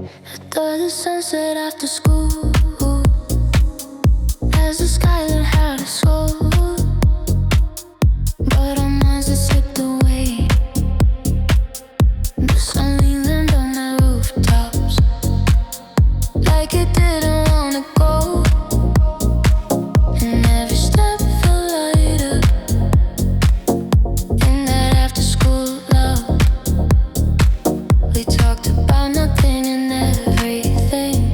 After the sunset, after school, as the sky learned how to soar, but our minds had slipped away. The sun leaned on the rooftops like it didn't wanna go, and every step felt lighter in that after school love. We talked about nothing and everything,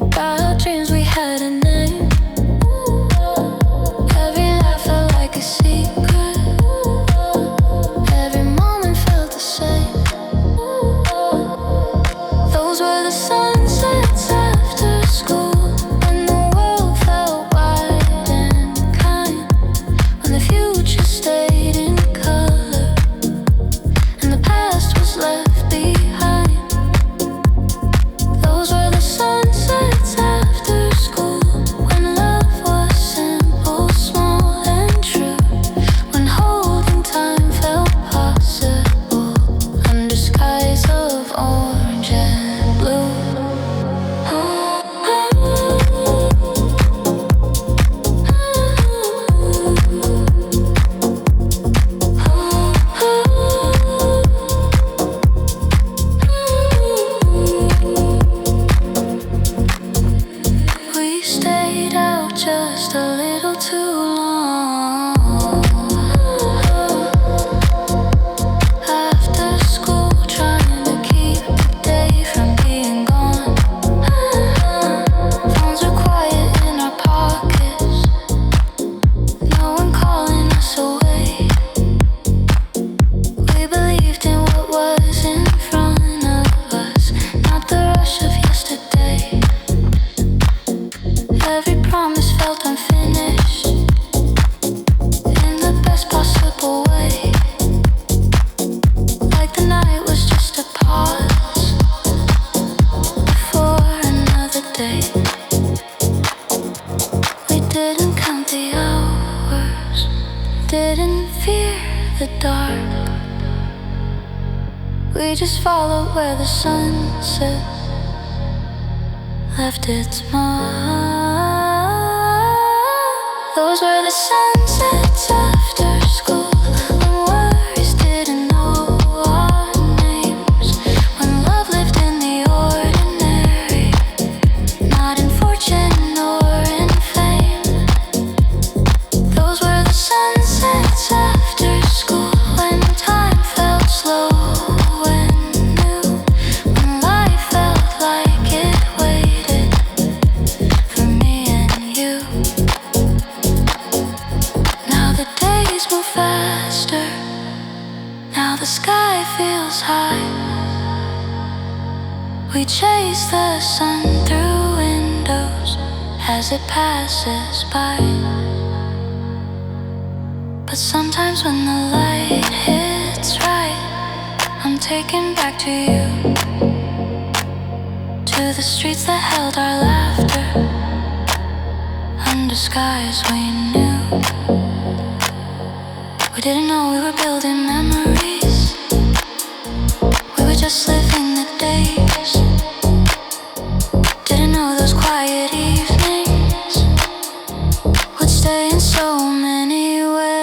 about our dreams we had a name. Every laugh felt like a secret, every moment felt the same. Those were the sunsets after school, when the world felt wide and kind, when the future stayed in color and the past was left behind. Those were the sunsets after school, when love was simple, small and true, when holding time felt possible under skies of orange and blue. We stayed out just a little too long. After school, trying to keep the day from being gone. Phones were quiet in our pockets, no one calling us away. We believed in what was in front of us, not the rush of yesterday. Every promise felt unfinished in the best possible way, like the night was just a pause before another day. We didn't count the hours, didn't fear the dark. We just followed where the sunset left its mark. Those were the sunsets after school, when worries didn't know our names, when love lived in the ordinary, not in fortune or in fame. Those were the sunsets after school, when time felt slow and new, when life felt like it waited for me and you. Now the days move faster, now the sky feels high. We chase the sun through windows as it passes by. But sometimes when the light hits right, I'm taken back to you, to the streets that held our laughter under skies we knew. We didn't know we were building memories, we were just living the days. Didn't know those quiet evenings would stay in so many ways.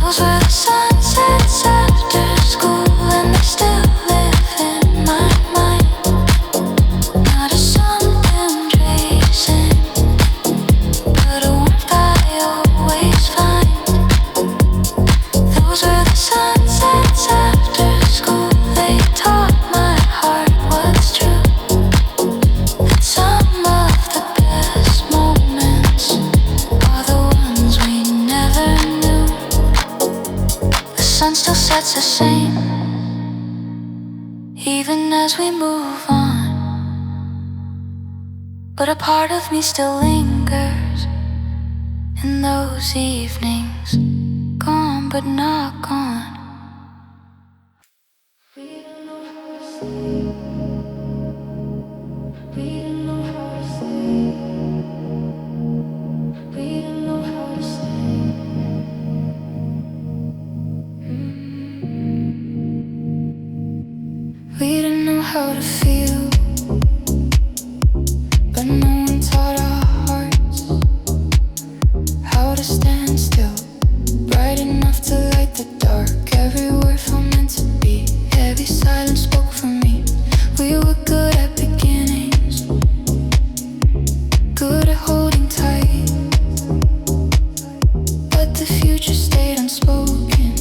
Those were the sunsets after school, and they still live in my mind. Not a something tracing, but a warmth I always find. Those were the sunsets after school, they taught my heart what's true, that some of the best moments are the ones we never knew. The sun still sets the same, even as we move on, but a part of me still lingers in those evenings, gone but not gone. how to feel, but no one taught our hearts how to stand still, bright enough to light the dark. Every word felt meant to be, heavy silence spoke for me. We were good at beginnings, good at holding tight, but the future stayed unspoken,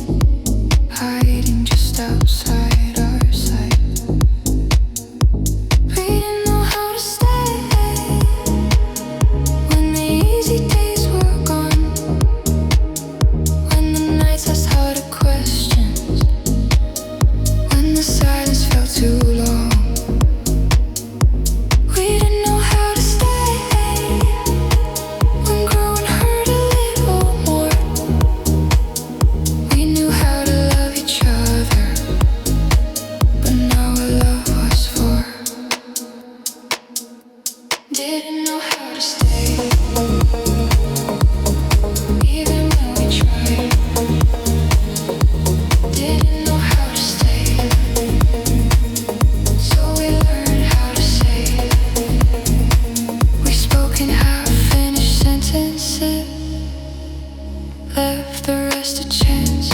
hiding just outside our sight. We didn't know how to stay when the easy days were gone, when the nights asked harder questions, when the silence felt too long. We didn't know how to stay when growing hurt a little more. We knew how to love each other, but now our love was for. Didn't know how to stay, even when we tried. Didn't know how to stay, so we learned how to say. We spoke in half-finished sentences, left the rest a chance.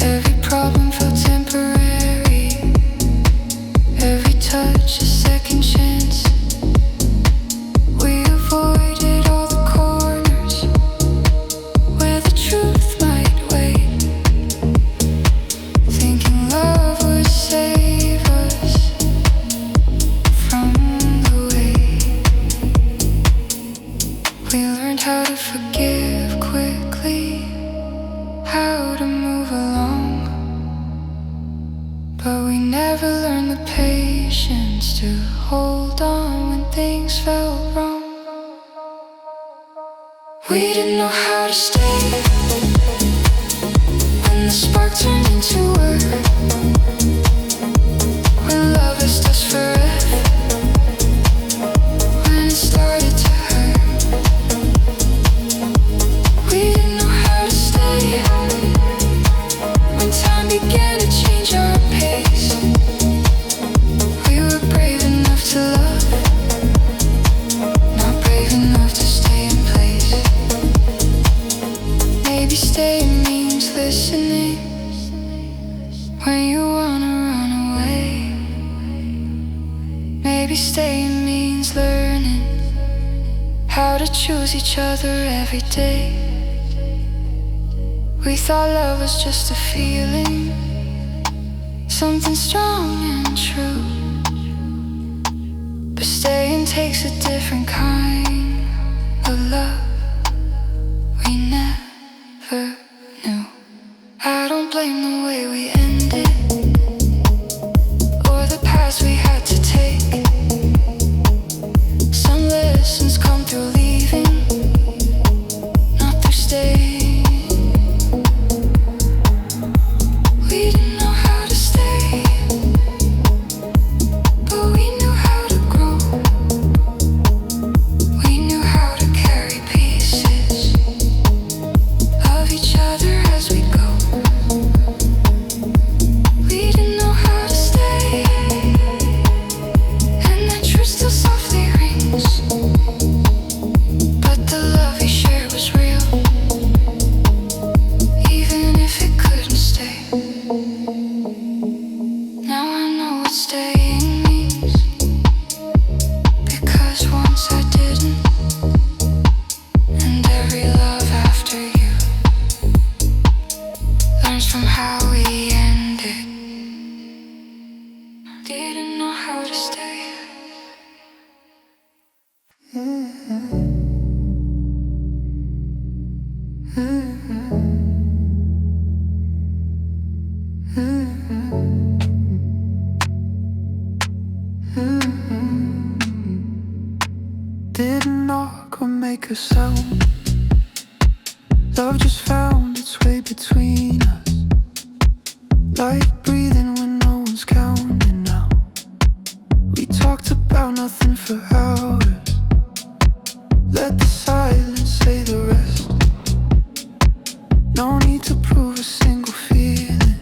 Every problem felt temporary, every touch a second chance. We avoided all the corners where the truth might wait, thinking love would save us from the weight. We learned how to forgive quickly, how to move along, but we never learned the patience to hold on when things felt wrong. We didn't know how to stay when the spark turned into word, when love is us forever, when it started to hurt. We didn't know how to stay when time began to change our pace. We were brave enough to love, not brave enough to stay in place. Maybe staying means listening when you wanna run away. Maybe staying means learning how to choose each other every day. We thought love was just a feeling, something strong and true, but staying takes a different kind of love we never knew. I don't blame the way we ended, or the paths we had to take. Some lessons come through leaving, not through staying. We didn't know how to stay, but we knew how to grow. We knew how to carry pieces of each other as we go. We didn't know how to stay, and that truth still softly rings. But the love we shared was real, even if it couldn't stay. Now I know what staying means, because once I didn't, and every love after you learns from how we ended. Didn't know how to stay. Didn't knock or make a sound. Love just found its way between us, like breathing when no one's counting now. We talked about nothing for hours, let the silence say the rest. No need to prove a single feeling,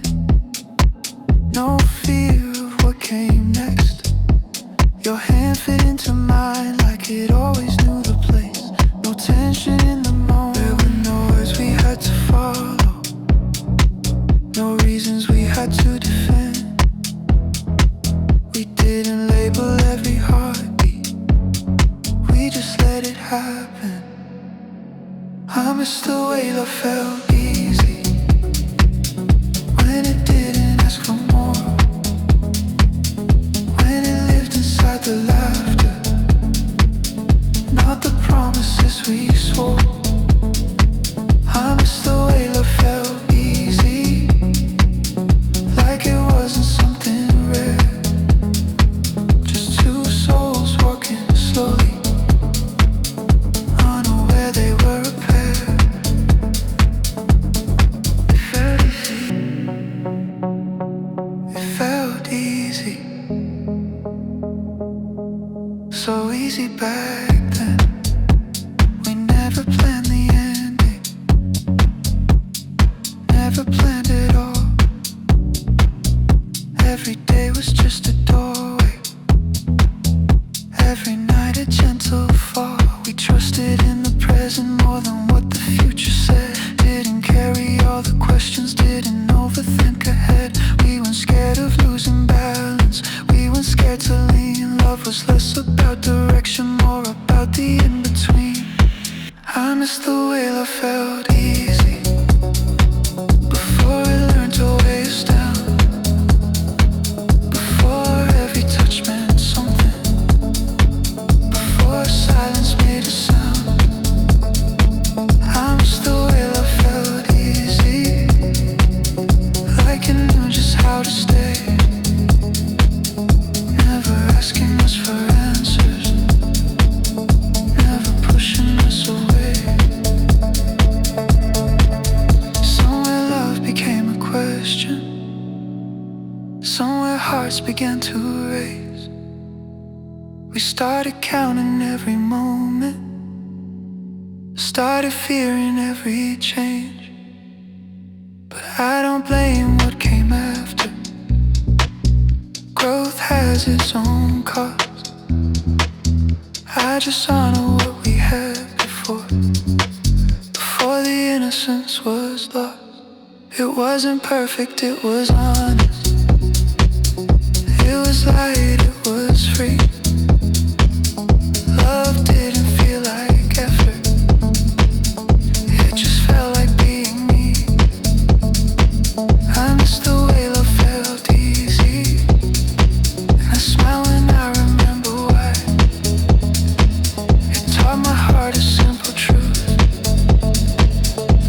no fear of what reasons we had to defend. We didn't label every heartbeat, we just let it happen. I miss the way love felt easy, when it didn't ask for more, when it lived inside the laughter, not the promises we swore. I miss the way love felt easy, like it wasn't something rare, just two souls walking slowly, unaware they were a pair. It felt easy, it felt easy, so easy back then. We never planned the ending, never planned it all. Every day was just a doorway, every night a gentle fall. We trusted in the present more than what the future said. Didn't carry all the questions, didn't overthink ahead. We weren't scared of losing balance, we weren't scared to lean. Love was less about direction, more about the in-between. I miss the way love felt easy, before it learned to weigh us down, before every touch meant something, before silence made a sound. I miss the way love felt easy, like it knew just how to stay, never asking us for answers, never pushing us away. Somewhere love became a question, somewhere hearts began to race. We started counting every moment, started fearing every change. But I don't blame what came after, growth has its own cost. I just honor what we had before the innocence was lost. It wasn't perfect, it was honest, it was light, it was free. Love didn't feel like effort, it just felt like being me. I miss the way love felt easy, and I smile when I remember why. It taught my heart a simple truth,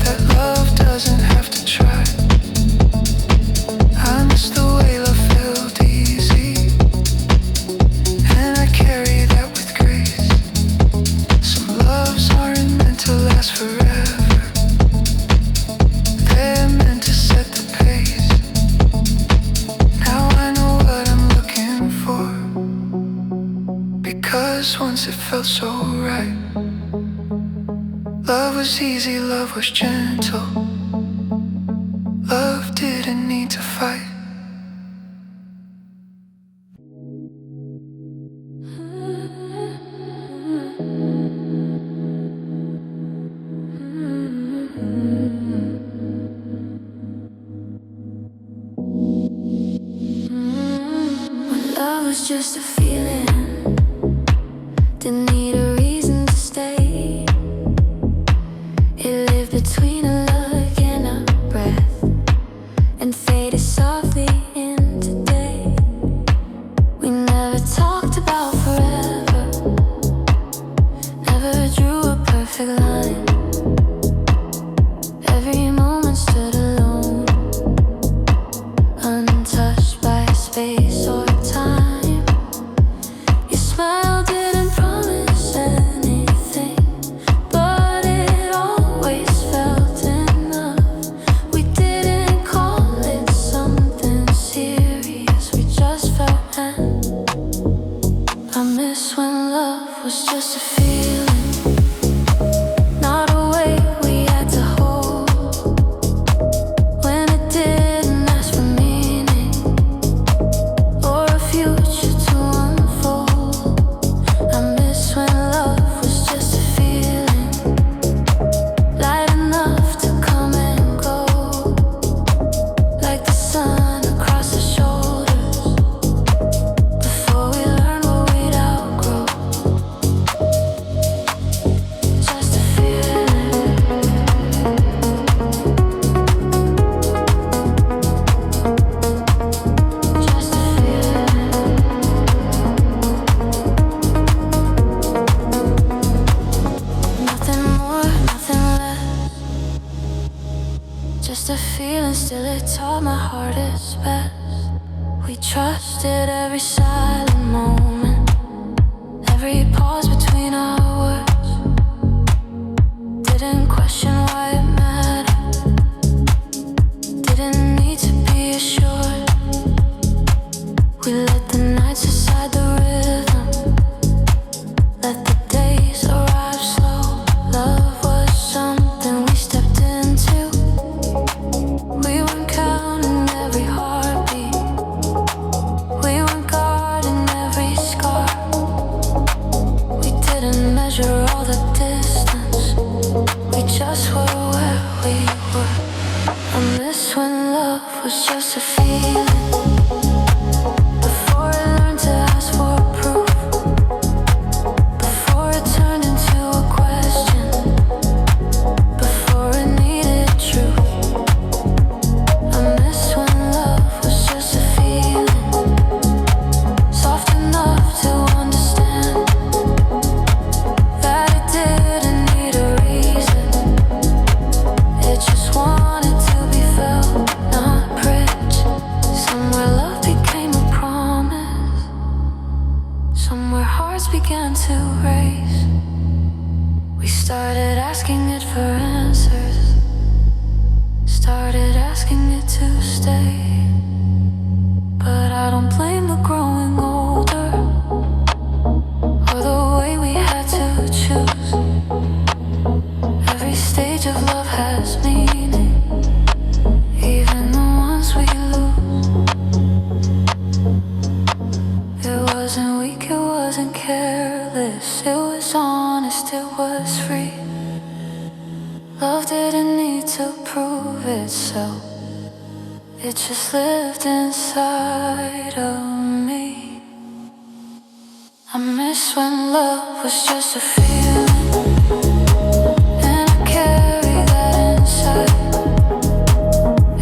that love doesn't have to try. I miss the way love felt easy, and I carry that with grace. Some loves aren't meant to last forever, they're meant to set the pace. Now I know what I'm looking for, because once it felt so right. Love was easy, love was gentle, love didn't need to fight. When love was just a feeling, didn't need a reason to stay. It lived between a look and a breath, and faded softly into day. We never talked about forever, never drew a perfect line. Every moment stood alone, untouched by space or time. Your smile didn't promise anything, but it always felt enough. We didn't call it something Still it taught my heart its best. We trusted every silent moment, every pause between our words. Didn't question why it mattered, didn't need to be assured. We let the nights decide the rhythm, let the days arrive slow. Love was something we stepped into. We weren't counting every heartbeat, we weren't guarding every scar. We didn't measure all the distance, we just were where we were. I miss when love was just a feeling, before it learned to ask for proof, before it turned into a question, before it needed truth. I miss when love was just a feeling, soft enough to understand that it didn't need a reason. It just wanted to be felt, not preached. Somewhere love became a promise, somewhere hearts began to race. We started asking it for answers, started asking it to stay. But I don't blame the growing older, or the way we had to choose. Every stage of love has meaning, even the ones we lose. It wasn't weak, it wasn't careless, it was honest, it was free. Love didn't need to prove itself, it just lived inside of me. I miss when love was just a feeling, and I carry that inside.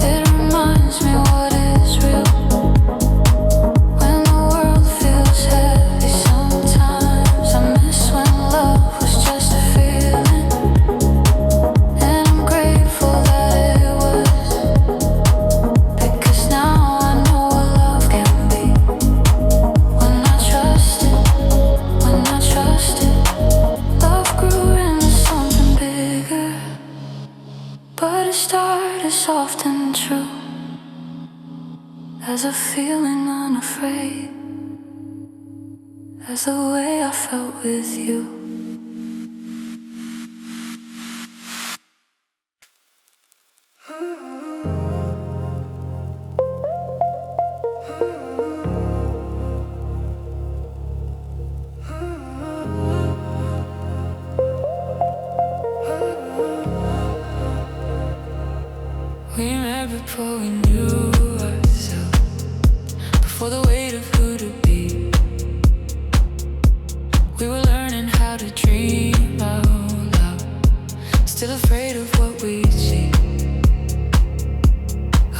It reminds me what is real, when the world feels heavy sometimes. I miss when love was just a feeling, and I'm grateful that it was, because now I know what love can be. When I trusted, love grew into something bigger. But it started soft and true, as a feeling unafraid, as the way I felt with you. We met before we knew ourselves, before the weight of who to be. We were learning how to dream out loud, still afraid of what we'd see.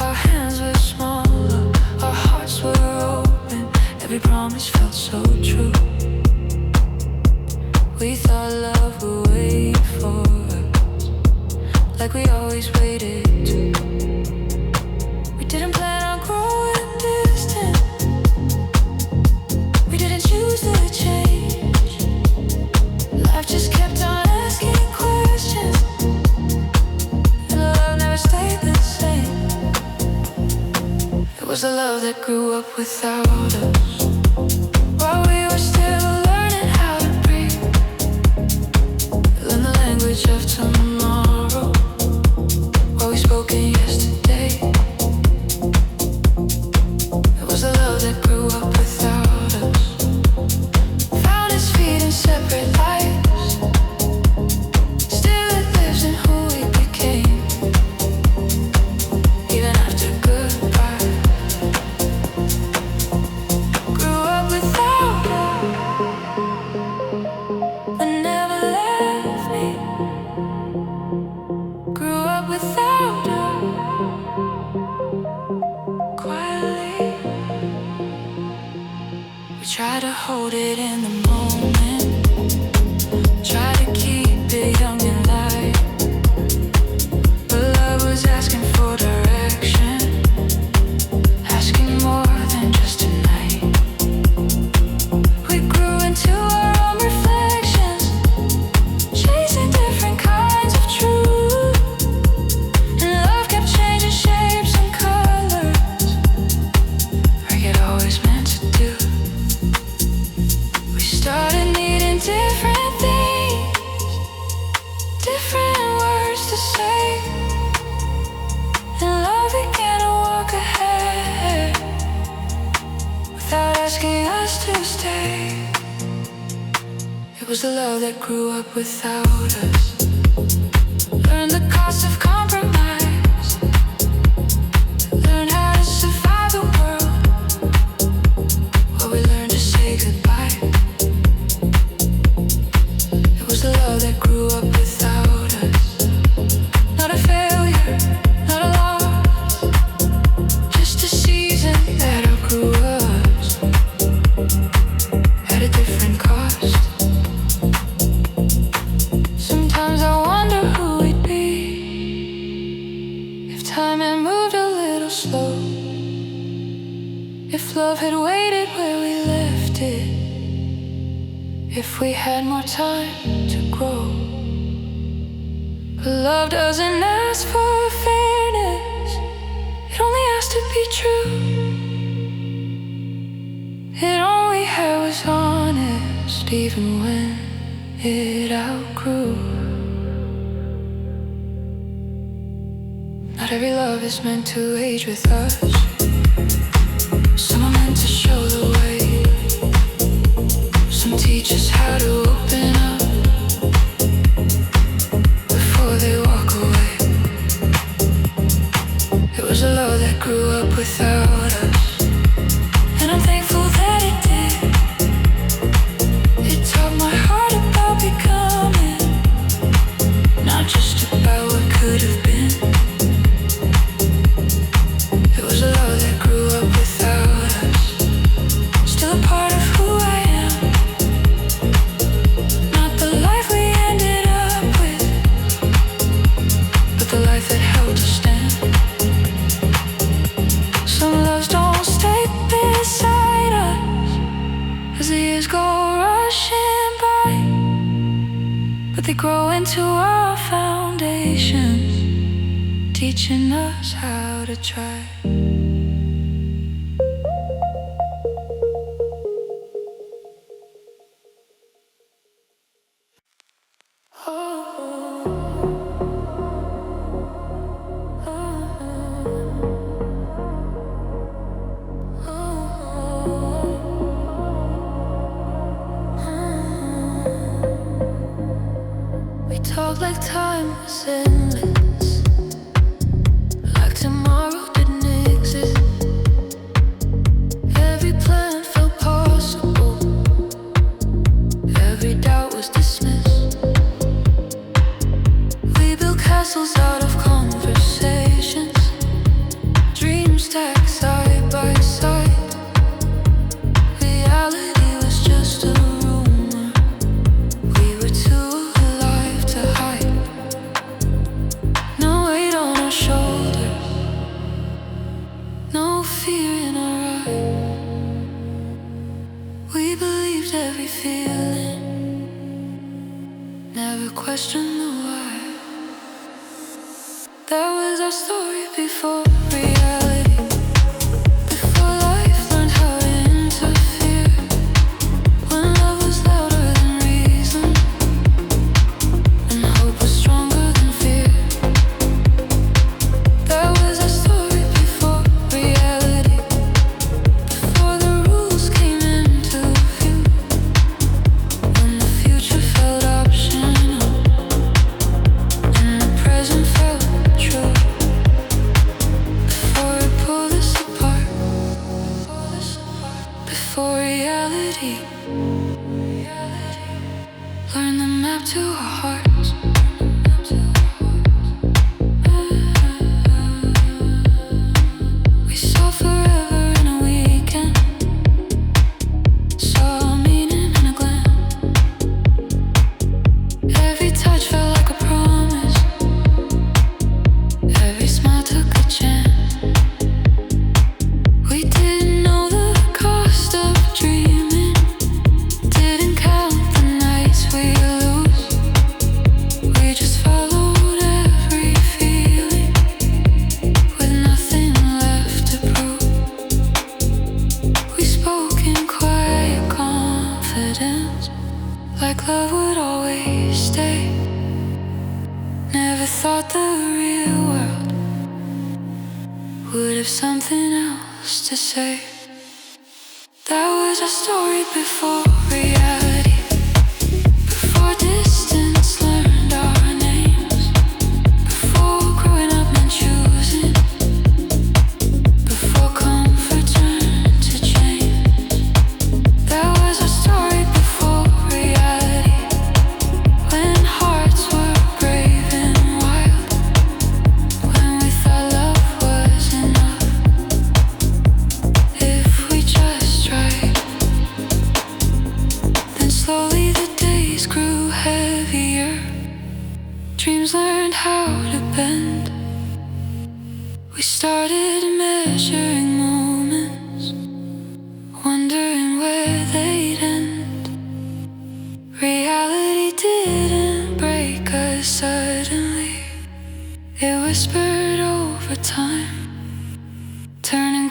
Our hands were smaller, our hearts were open, every promise felt so true. We thought love would wait for us, like we always waited to. We didn't plan on growing distant, we didn't choose to change. Life just kept on asking questions, and love never stayed the same. It was a love that grew up without us, while we were still learning how to breathe. Learn the language of tomorrow, while we spoke in yesterday. It was a love that grew up without us, found its feet in separate lives. Still it lives in who we became, even after goodbye. Grew up without us, but never left me. Grew up without us, quietly. We try to hold it in the moment, try to keep it young and light, but love was asking for direction. was a love that grew up without us. Learned the cost of compromise. Learned how to survive the world while we learned to say goodbye. It was a love that grew up without us. Not a failure, not a loss, just a season that outgrew us at a different cost. Sometimes I wonder who we'd be if time had moved a little slow, if love had waited where we left it, if we had more time to grow. But love doesn't ask for fairness, it only asks to be true. It only had was honest, even when it outgrew. Not every love is meant to age with us. Some are meant to show the way. Some teach us how to open up before they walk away. It was a love that grew up without us, and I'm thankful that it did. It taught my heart about becoming, not just about what could have been. It was a love that grew up without us, still a part of who I am. Not the life we ended up with, but the life that helped us stand. Some loves don't stay beside us as the years go rushing by, but they grow into our foundations, teaching us how to try. We talk like time was endless, like tomorrow didn't exist. Every plan felt possible, every doubt was dismissed. We built castles out of conversations, dreams stacked side by side. Reality was just a rumor, we were too alive to hide. No weight on our shoulders, no fear in our eyes. We believed every feeling, never questioned the why. That was our story before reality, before life learned how to interfere. When love was louder than reason, and hope was stronger than fear. That was our story before reality, before the rules came into view. When the future felt optional, and the present felt true. Before it pulled us apart, before reality learned the map to our hearts. We saw forever in a weekend, saw meaning in a glance. Every touch felt like a promise, every smile took a chance. We didn't know the cost of dreaming, didn't count the nights we lose. We just followed every feeling, with nothing left to prove. We spoke in quiet confidence, like love would always stay. Never thought the real world would have something else to say. That was our story before reality,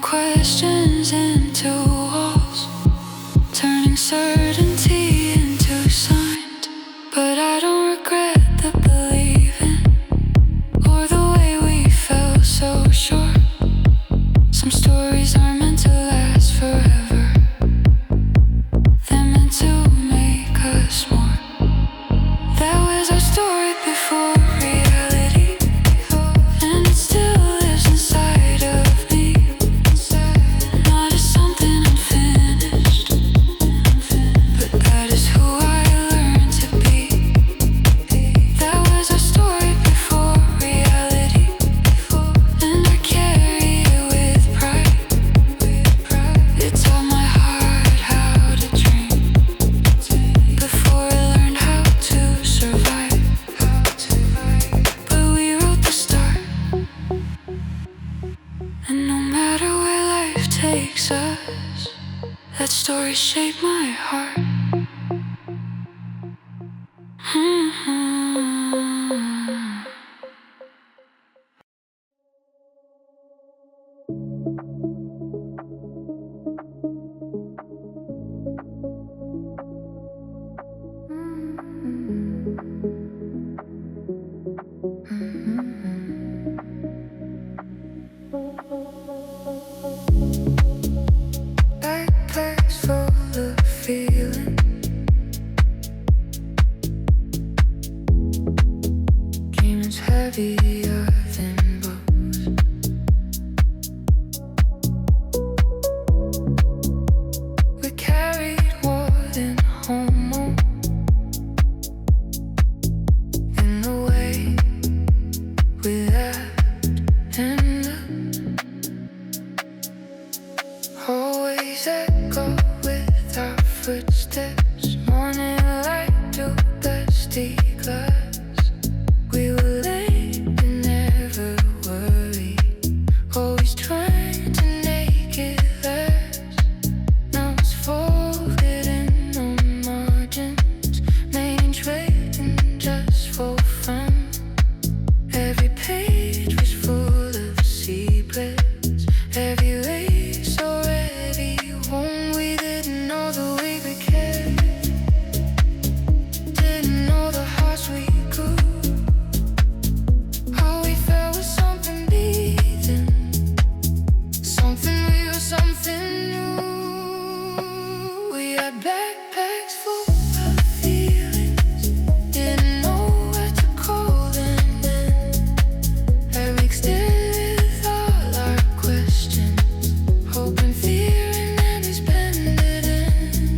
questions into walls, turning certainty into signs. But I don't regret the believing or the way we fell so short. Some stories aren't meant to last forever, they're meant to make us more. That was our story before reality, and it still lives inside of me. Not as something unfinished, but that is who I learned to be. That was our story before reality, and I carry it with pride. It taught my heart how to dream before it learned how to survive. But we wrote the start, and no matter where life takes us, that story shaped my heart. Backpacks full of feeling, dreams heavier than books. We carried more than homo in the way we laughed and always echo with our footsteps. Morning light to dusty glass. We were late but never worried, always trying to make it last. Now it's folded in on margins, main trading just for fun. Every page was full of secrets, every lace already worn. We didn't know the way we cared, didn't know the hearts we grew. All we felt was something breathing, something real, something new. We had backpacks full of feelings, didn't know what to call them then. And mixed in with all our questions, hoping, fearing, and expanded in.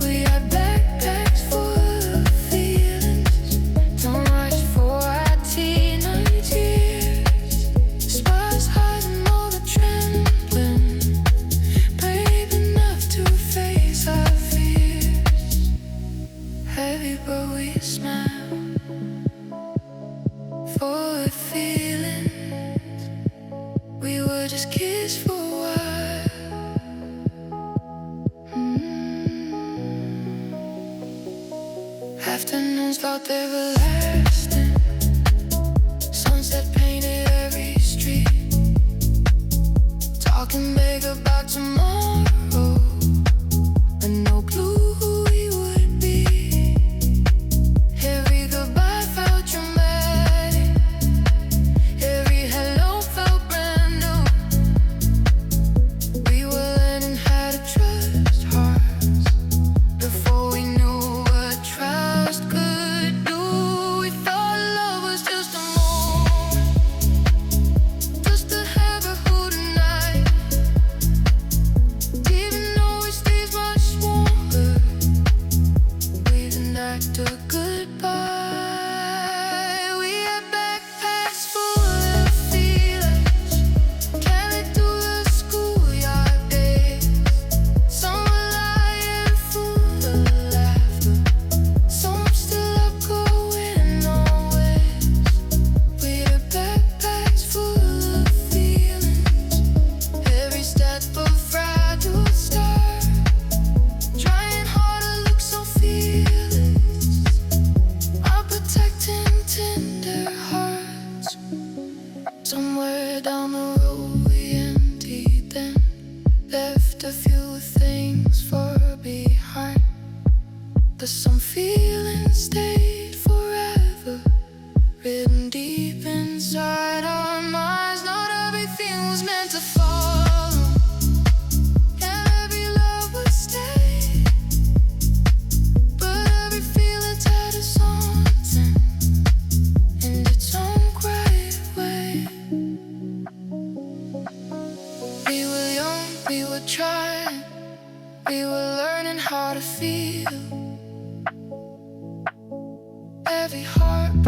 We had backpacks full of feelings, don't rush for our teenage years. Sparks hiding all the trembling, brave enough to face our fears. Heavy but we smile, full of feelings. We were just kids for a while. Afternoons felt everlasting, sunset painted every street, talking big about tomorrow, but no clue who we would be. Every goodbye felt dramatic, every hello felt brand new. We were learning how to trust hearts before we knew what trust could do. We thought love was just a moment, just to have a who tonight. a few things far behind, but some feelings stayed forever, written deep inside our minds. Not everything was meant to follow, and every love would stay, but every feeling's had its own thing, in its own quiet way. We were young, we were trying, we were learning how to feel. Every heart